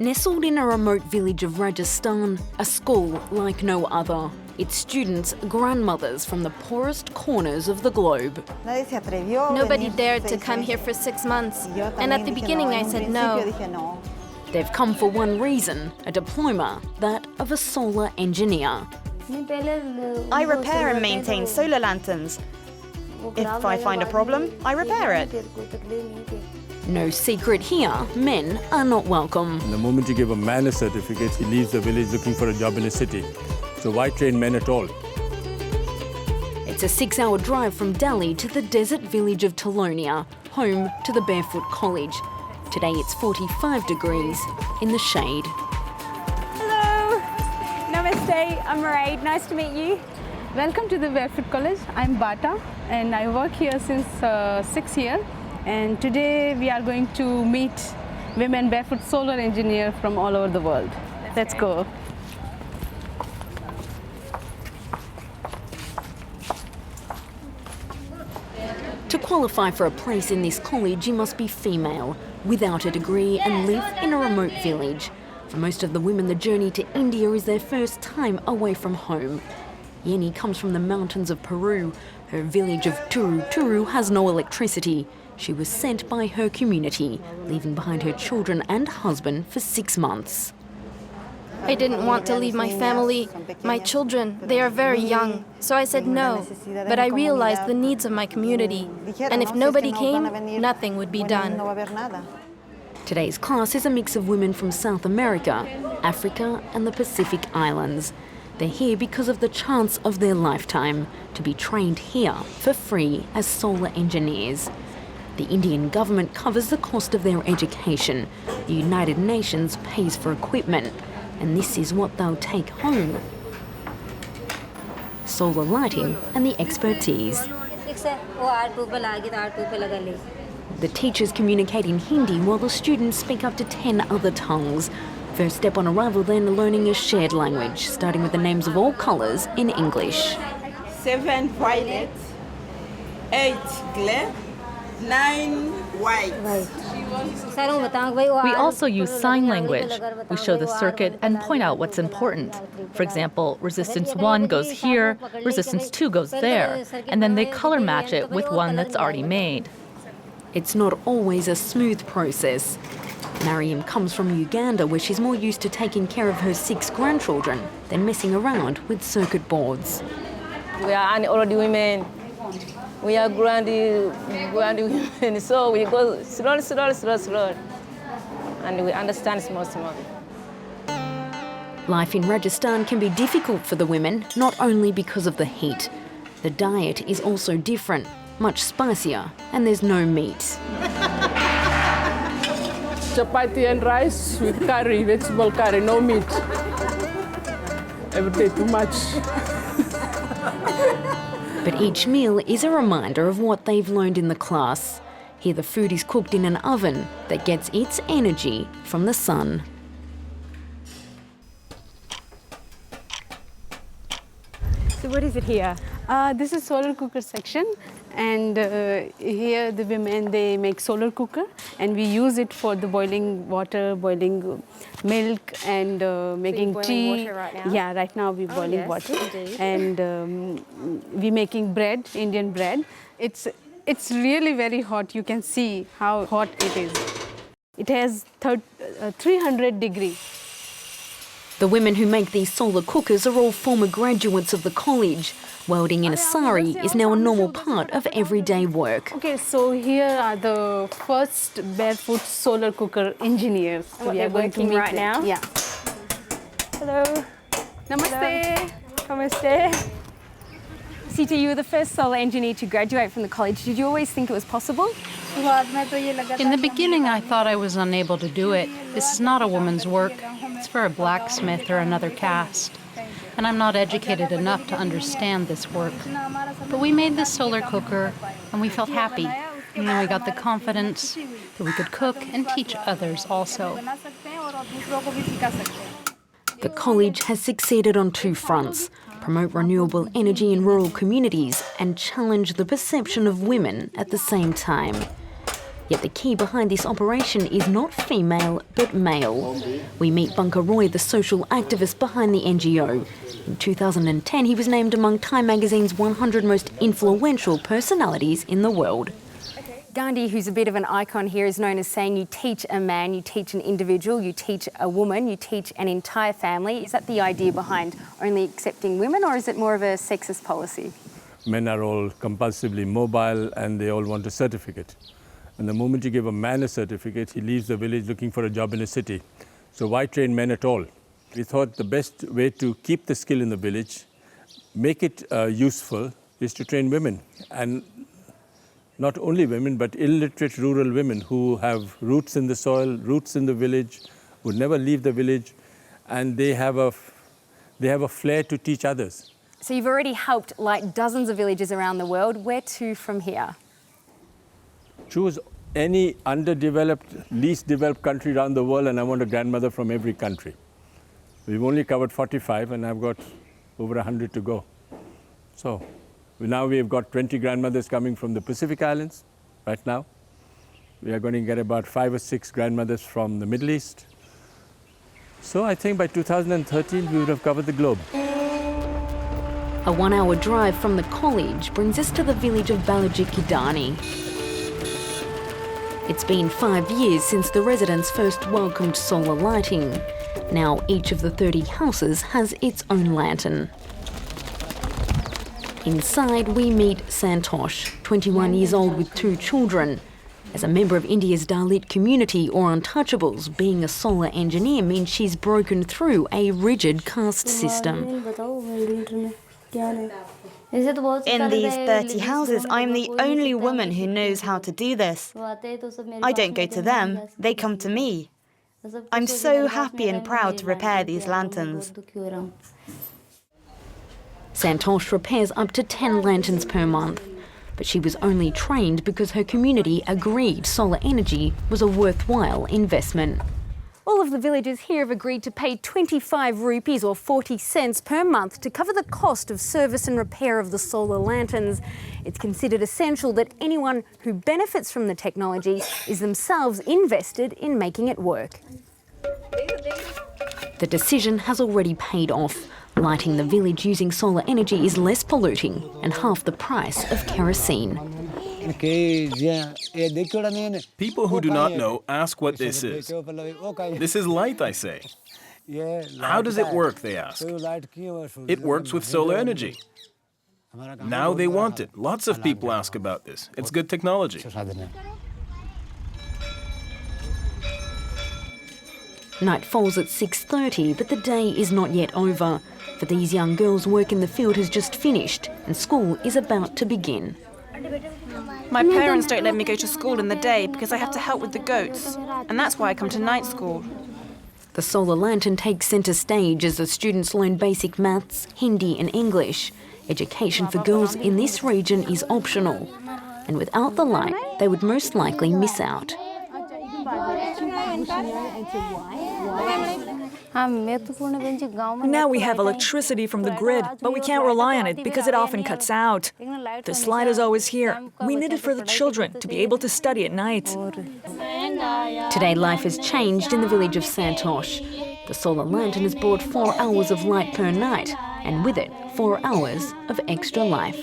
Nestled in a remote village of Rajasthan, a school like no other. Its students, grandmothers from the poorest corners of the globe. Nobody dared to come here for 6 months, and at the beginning I said no. They've come for one reason, a diploma, that of a solar engineer. I repair and maintain solar lanterns. If I find a problem, I repair it. No secret here, men are not welcome. The moment you give a man a certificate, he leaves the village looking for a job in a city. So why train men at all? It's a 6-hour drive from Delhi to the desert village of Talonia, home to the Barefoot College. Today it's 45 degrees in the shade. Hello, namaste, I'm Maraid, nice to meet you. Welcome to the Barefoot College. I'm Bata and I work here since 6 years. And today we are going to meet women barefoot solar engineers from all over the world. Let's go. To qualify for a place in this college, you must be female, without a degree and live in a remote village. For most of the women, the journey to India is their first time away from home. YENY comes from the mountains of Peru. Her village of Turu has no electricity. She was sent by her community, leaving behind her children and husband for 6 months. I didn't want to leave my family, my children. They are very young, so I said no. But I realized the needs of my community, and if nobody came, nothing would be done. Today's class is a mix of women from South America, Africa and the Pacific Islands. They're here because of the chance of their lifetime to be trained here for free as solar engineers. The Indian government covers the cost of their education. The United Nations pays for equipment. And this is what they'll take home. Solar lighting and the expertise. The teachers communicate in Hindi while the students speak up to 10 other tongues. First step on arrival then learning a shared language, starting with the names of all colours in English. 7 violet, 8 glare, 9 white. We also use sign language. We show the circuit and point out what's important. For example, resistance 1 goes here, resistance 2 goes there, and then they color match it with one that's already made. It's not always a smooth process. MARIAM comes from Uganda, where she's more used to taking care of her 6 grandchildren than messing around with circuit boards. We are old women. We are grand women, so we go slow, and we understand small. Life in Rajasthan can be difficult for the women, not only because of the heat. The diet is also different, much spicier, and there's no meat. Chapati and rice with curry, vegetable curry, no meat. Every day too much. But each meal is a reminder of what they've learned in the class. Here the food is cooked in an oven that gets its energy from the sun. So what is it here? This is solar cooker section, and here the women, they make solar cooker, and we use it for the boiling water, boiling milk, and making tea. Right now? Yeah, right now we're boiling water, indeed. and we're making bread, Indian bread. It's really very hot. You can see how hot it is. It has 300 degrees. The women who make these solar cookers are all former graduates of the college. Welding in a sari is now a normal part of everyday work. Okay, so here are the first barefoot solar cooker engineers. So we are going to meet right them. now? Yeah. Hello. Namaste. Namaste. SITA, you were the first solar engineer to graduate from the college. Did you always think it was possible? In the beginning, I thought I was unable to do it. This is not a woman's work. It's for a blacksmith or another caste. And I'm not educated enough to understand this work. But we made this solar cooker, and we felt happy. And then we got the confidence that we could cook and teach others also. The college has succeeded on 2 fronts: promote renewable energy in rural communities and challenge the perception of women at the same time. Yet the key behind this operation is not female, but male. We meet Bunker Roy, the social activist behind the NGO. In 2010, he was named among Time magazine's 100 most influential personalities in the world. Gandhi, who's a bit of an icon here, is known as saying you teach a man, you teach an individual, you teach a woman, you teach an entire family. Is that the idea behind only accepting women, or is it more of a sexist policy? Men are all compulsively mobile and they all want a certificate. And the moment you give a man a certificate, he leaves the village looking for a job in a city. So why train men at all? We thought the best way to keep the skill in the village, make it useful, is to train women. And not only women, but illiterate rural women who have roots in the soil, roots in the village, would never leave the village, and they have a flair to teach others. So you've already helped like dozens of villages around the world. Where to from here? Choose any underdeveloped, least developed country around the world, and I want a grandmother from every country. We've only covered 45, and I've got over 100 to go. So now we've got 20 grandmothers coming from the Pacific Islands right now. We are going to get about 5 or 6 grandmothers from the Middle East. So I think by 2013, we would have covered the globe. A 1-hour drive from the college brings us to the village of Balajikidani. It's been 5 years since the residents first welcomed solar lighting. Now each of the 30 houses has its own lantern. Inside we meet Santosh, 21 years old with 2 children. As a member of India's Dalit community or untouchables, being a solar engineer means she's broken through a rigid caste system. In these 30 houses, I'm the only woman who knows how to do this. I don't go to them, they come to me. I'm so happy and proud to repair these lanterns. Santosh repairs up to 10 lanterns per month. But she was only trained because her community agreed solar energy was a worthwhile investment. All of the villagers here have agreed to pay 25 rupees or 40 cents per month to cover the cost of service and repair of the solar lanterns. It's considered essential that anyone who benefits from the technology is themselves invested in making it work. The decision has already paid off. Lighting the village using solar energy is less polluting and half the price of kerosene. People who do not know ask what this is. This is light, I say. How does it work, they ask. It works with solar energy. Now they want it. Lots of people ask about this. It's good technology. Night falls at 6:30, but the day is not yet over. For these young girls, work in the field has just finished and school is about to begin. My parents don't let me go to school in the day because I have to help with the goats, and that's why I come to night school. The solar lantern takes centre stage as the students learn basic maths, Hindi and English. Education for girls in this region is optional, and without the light, they would most likely miss out. Now we have electricity from the grid, but we can't rely on it because it often cuts out. This light is always here. We need it for the children to be able to study at night. Today life has changed in the village of Santosh. The solar lantern has brought 4 hours of light per night, and with it 4 hours of extra life.